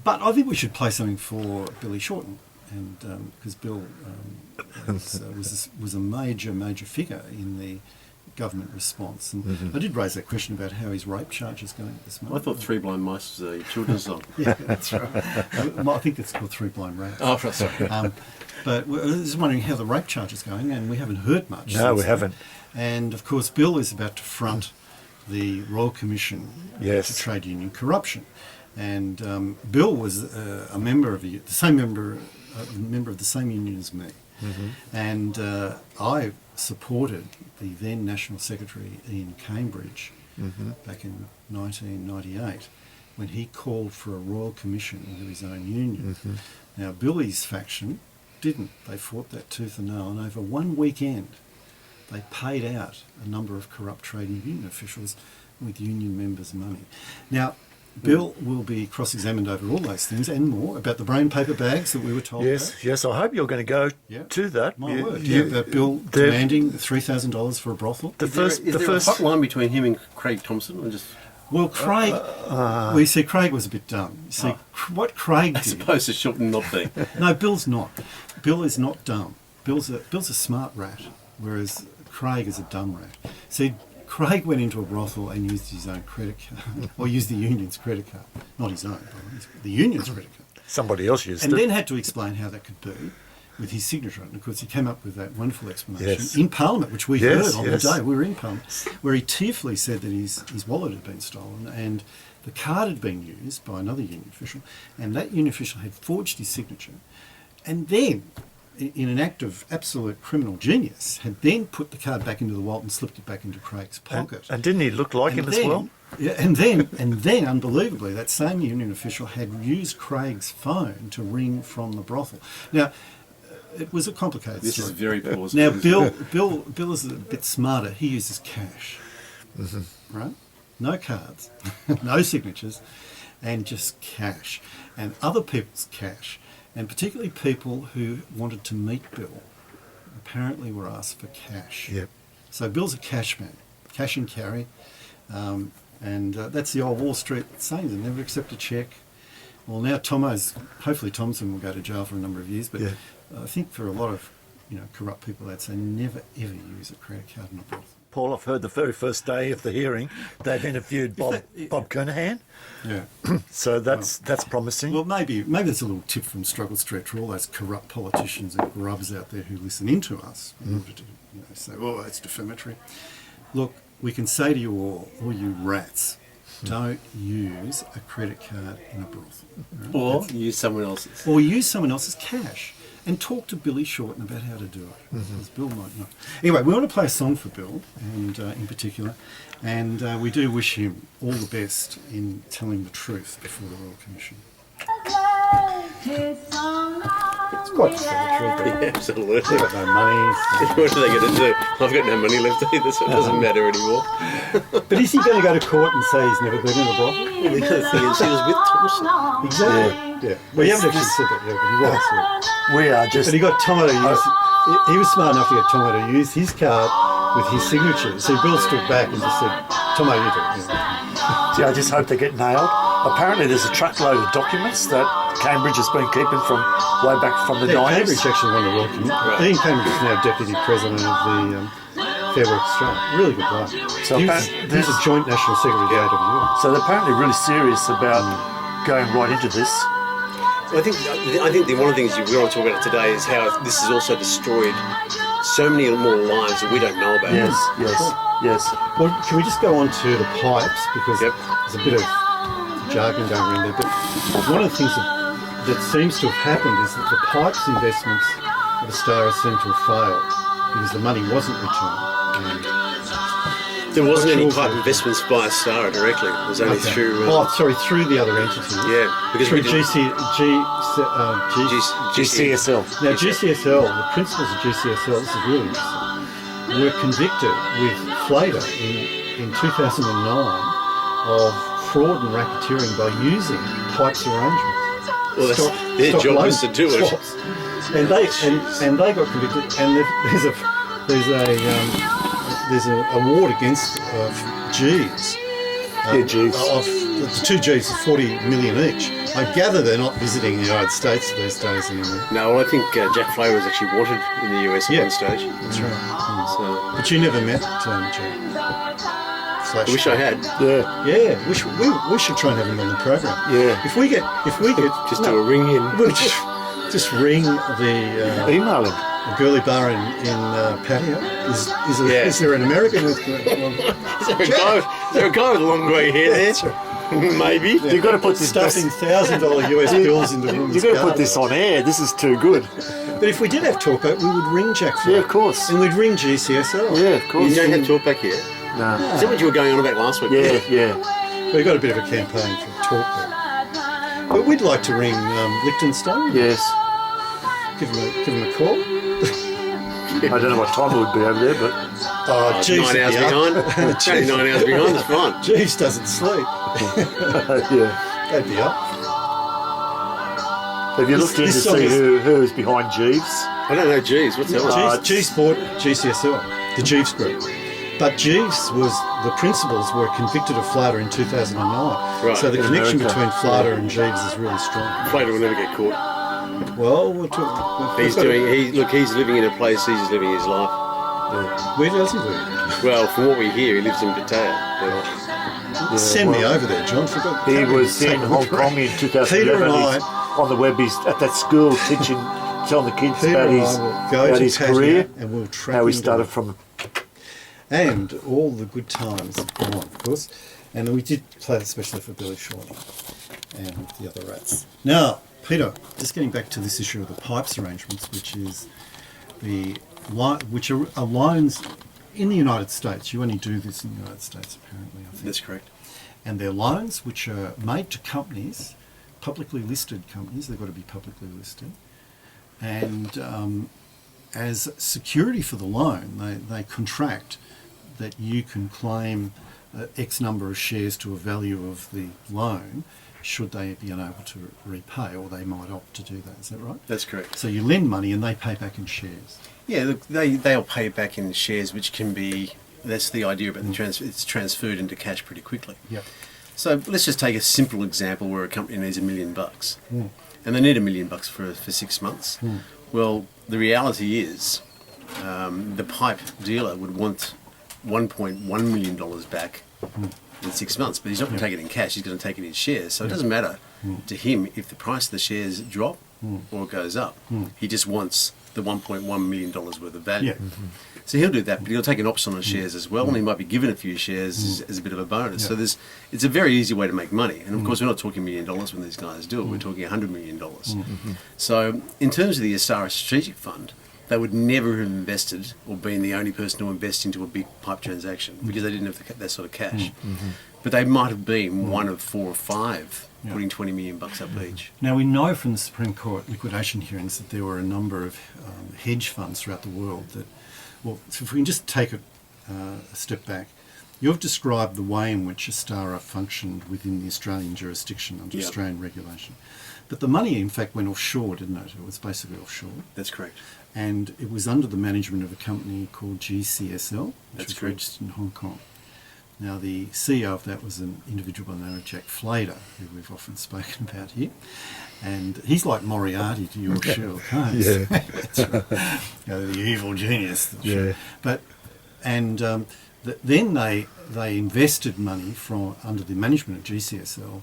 But I think we should play something for Billy Shorten, and because Bill was a major figure in the government response. And I did raise that question about how his rape charge is going at this moment. I thought Three Blind Mice was a children's song. Yeah, that's right. I think it's called Three Blind Rats. Oh, right, sorry. But I was just wondering how the rape charge is going, and we haven't heard much. No, we haven't. And of course, Bill is about to front the Royal Commission to Trade Union Corruption. And Bill was a member of the same member of the same union as me. And I supported the then National Secretary Ian Cambridge back in 1998 when he called for a royal commission into his own union. Now, Billy's faction didn't. They fought that tooth and nail, and over one weekend they paid out a number of corrupt trade union officials with union members' money. Now, Bill will be cross-examined over all those things and more about the brain paper bags that we were told about. Yes, I hope you're going to go to that. My word. About Bill demanding $3,000 for a brothel. Is there a hotline between him and Craig Thompson? Well, Craig, we see Craig was a bit dumb. You see, what Craig did... As opposed to Shorten not being. No, Bill's not. Bill is not dumb. Bill's a smart rat, whereas Craig is a dumb rat. See, Craig went into a brothel and used his own credit card, or used the union's credit card. Not his own, but the union's credit card. Somebody else used it. And then had to explain how that could be with his signature. And of course, he came up with that wonderful explanation in Parliament, which we heard on the day we were in Parliament, where he tearfully said that his wallet had been stolen and the card had been used by another union official, and that union official had forged his signature. And then, in an act of absolute criminal genius, had then put the card back into the wallet and slipped it back into Craig's pocket. And didn't he look like him as well? Yeah, and then, unbelievably, that same union official had used Craig's phone to ring from the brothel. Now, it was a complicated story. This is very plausible. Now, Bill is a bit smarter. He uses cash, right? No cards, no signatures, and just cash. And other people's cash. And particularly people who wanted to meet Bill apparently were asked for cash. Yep. So Bill's a cash man, cash and carry. And that's the old Wall Street saying, they never accept a cheque. Well, now hopefully Thompson will go to jail for a number of years, but I think for a lot of corrupt people, they'd say never ever use a credit card in a brothel. Paul, I've heard the very first day of the hearing they've interviewed Bob Kernahan. Yeah. So that's promising. Well, maybe that's a little tip from Struggle Street for all those corrupt politicians and grubs out there who listen into us in order to say, oh, that's defamatory. Look, we can say to you all you rats, don't use a credit card in a brothel. Right? Or use someone else's. Or use someone else's cash. And talk to Billy Shorten about how to do it, because Bill might not. Anyway, we want to play a song for Bill, and in particular, and we do wish him all the best in telling the truth before the Royal Commission. It's quite defamatory, but absolutely. They've got no money. What are they going to do? I've got no money left either, so it doesn't matter anymore. But is he going to go to court and say he's never been in a brothel? Well, the other thing is, he was with Thompson. Exactly. Yeah. Well, you haven't actually said that yet, but he was. We are just... But he got Tomo to use... He was smart enough to get Tomo to use his card with his signature. So Bill stood back and just said, Tomo, you do it. See, I just hope they get nailed. Apparently there's a truckload of documents that Cambridge has been keeping from way back from the 90s. Cambridge actually won the Royal Commission. Right. Ian Cambridge is now Deputy President of the Fair Work Australia. Really good guy. So he was a joint National Secretary of the AWU. So they're apparently really serious about going right into this. I think one of the things we want to talk about today is how this has also destroyed so many more lives that we don't know about. Yes. Well, can we just go on to the pipes, because there's a bit of jargon going around there, but one of the things that seems to have happened is that the pipes investments of Astara seem to have failed because the money wasn't returned. There wasn't any pipe investments by Astara directly. It was only through... through the other entities. Yeah, because through GCSL. Now, GCSL, the principals of GCSL, this is really interesting, were convicted with flavour in 2009 of fraud and racketeering by using pipes arrangements. Well, their job was to do it. And they got convicted, and there's an award against G's. G's. Of the two Gs are 40 million each. I gather they're not visiting the United States these days anymore. No, well, I think Jack Flair was actually wanted in the US at one stage. That's right. So, But you never met Jack. I wish I had. Yeah. We should try and have him on the program. Yeah. If we get Just do a ring in. we'll just ring the Email him. girly bar in Patio. Is there an American with? Is there a guy with long grey hair there? Maybe. You've got to put this. Stuffing $1,000 US bills into women's You've got to put garden. this on air. This is too good. But if we did have talkback, we would ring Jack Flair. Yeah, of course. And we'd ring GCSL. Yeah, of You course. don't have talk back here. No. Is that what you were going on about last week? Yeah. We got a bit of a campaign for talkback. But we'd like to ring Liechtenstein. Yes. Give him a call. I don't know what time it would be over there, but Oh, Jeeves 9 hours would be up. behind. It's only 9 hours behind, that's fine. Jeeves doesn't sleep. yeah. They'd be up. Have you looked in to this song see is- who is behind Jeeves? I don't know, Jeeves, what's that one? Jeeves bought GCSL, the Jeeves Group. But Jeeves the principals were convicted of flouter in 2009. Right. So the In connection America. between flouter and Jeeves is really strong. Flater will never get caught. Well, we'll talk. He's living in a place, he's just living his life. Where does he live? Well, from what we hear, he lives in Pattaya. Send me over there, John. He was in Hong Kong in 2011. Peter and I- He's on the web. He's at that school teaching, telling the kids Peter about and his, I will go about to his Pattaya career, and we'll track how he him started down. from. And all the good times have gone, of course. And we did play especially for Billy Shorty and the other rats. Now, Peter, just getting back to this issue of the pipes arrangements, which are loans in the United States. You only do this in the United States, apparently, I think. That's correct. And they're loans which are made to companies, publicly listed companies. They've got to be publicly listed. And as security for the loan, they contract that you can claim X number of shares to a value of the loan should they be unable to repay, or they might opt to do that. Is that right? That's correct. So you lend money and they pay back in shares. Yeah, look, they'll pay back in shares, which can be, that's the idea about it's transferred into cash pretty quickly. Yep. So let's just take a simple example where a company needs $1 million, and they need $1 million for 6 months. Well, the reality is, the pipe dealer would want $1.1 million back in 6 months, but he's not going to take it in cash. He's going to take it in shares. So it doesn't matter to him if the price of the shares drop or goes up. He just wants the $1.1 million worth of value. Yeah. So he'll do that, but he'll take an option on shares as well, and he might be given a few shares as a bit of a bonus. So it's a very easy way to make money. And of course, we're not talking $1 million when these guys do it. We're talking $100 million. So in terms of the Astara Strategic Fund, they would never have invested or been the only person to invest into a big pipe transaction because they didn't have that sort of cash. But they might have been one of 4 or 5 putting $20 million up each. Now, we know from the Supreme Court liquidation hearings that there were a number of hedge funds throughout the world that, well, so if we can just take it a step back, you've described the way in which Astara functioned within the Australian jurisdiction under Australian regulation. But the money, in fact, went offshore, didn't it? It was basically offshore. That's correct. And it was under the management of a company called GCSL, which was registered in Hong Kong. Now, the CEO of that was an individual by the name of Jack Flater, who we've often spoken about here. And he's like Moriarty to your Sherlock Holmes. Yeah. That's right. The evil genius. Yeah. But, and then they invested money from under the management of GCSL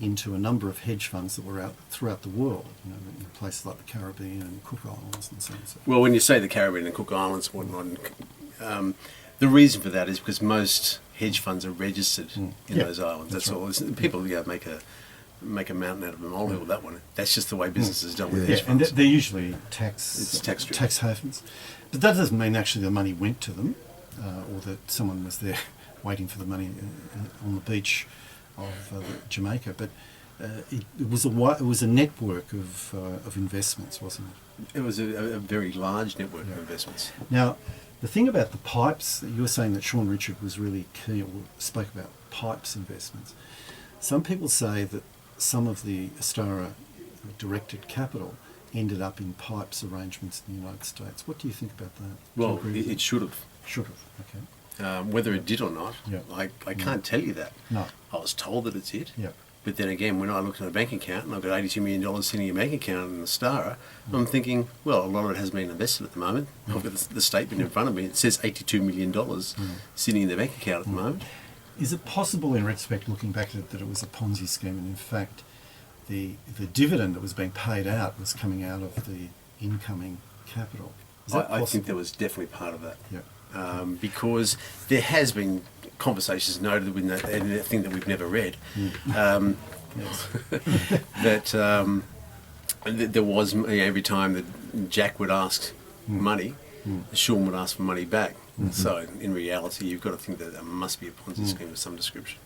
into a number of hedge funds that were out throughout the world, in places like the Caribbean and Cook Islands and so on. Well, when you say the Caribbean and Cook Islands and whatnot, the reason for that is because most hedge funds are registered in those islands. That's all. People make a mountain out of a molehill. That one. That's just the way business is done with hedge And funds. they're usually tax tax havens. But that doesn't mean actually the money went to them, or that someone was there waiting for the money on the beach of Jamaica. But it was a network of investments, wasn't it? It was a very large network of investments. Now, the thing about the pipes, you were saying that Sean Richard was really keen, or spoke about pipes investments. Some people say that some of the Astara directed capital ended up in pipes arrangements in the United States. What do you think about that? Well, it should have. Should have, okay. Whether it did or not, Yeah. I can't tell you that. No. I was told that it did. Yeah. But then again, when I look at a bank account and I've got $82 million sitting in a bank account in the Star, I'm thinking, well, a lot of it has been invested at the moment. I've got the statement in front of me. It says $82 million sitting in the bank account at the moment. Is it possible, in retrospect, looking back at it, that it was a Ponzi scheme, and in fact, the dividend that was being paid out was coming out of the incoming capital? Is that I think possible? there was definitely part of that. Yeah. Because there has been conversations noted with that, and a thing that we've never read, Yes. that there was, every time that Jack would ask money, Sean would ask for money back. So in reality, you've got to think that there must be a Ponzi scheme of some description.